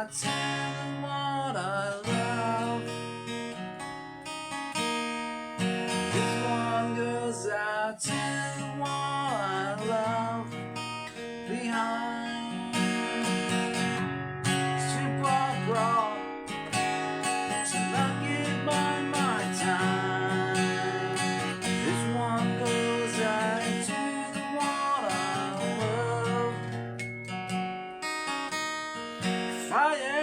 out to the one I love. This one goes out to the one I love. Behind super broad, till I get by my time. This one goes out to the one I love. Fire,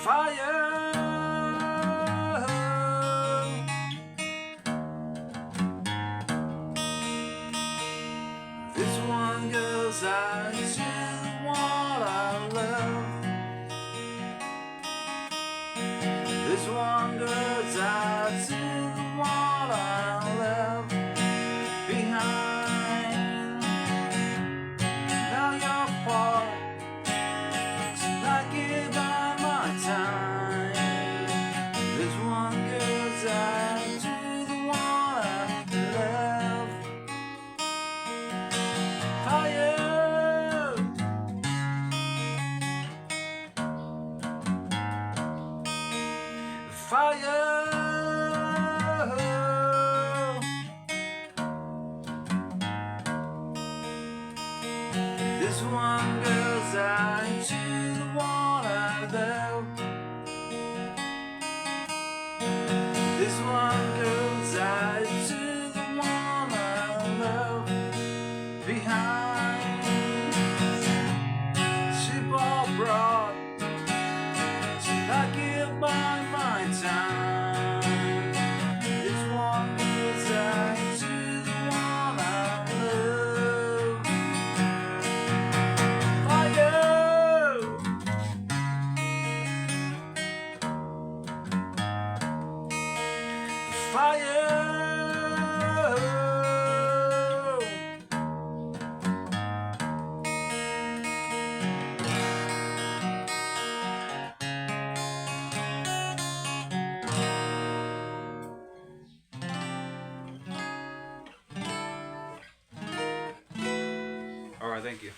fire. This one goes out to the one I love. This one goes out to the one I love. Behind, now you're part, till I get by my time. This one goes out to the one I love. Fire, fire. This one goes out to the one I love. This one goes out to the one I love. Behind, super broad, till I get by my time. This one goes out to the one I love. Fire, all right, thank you.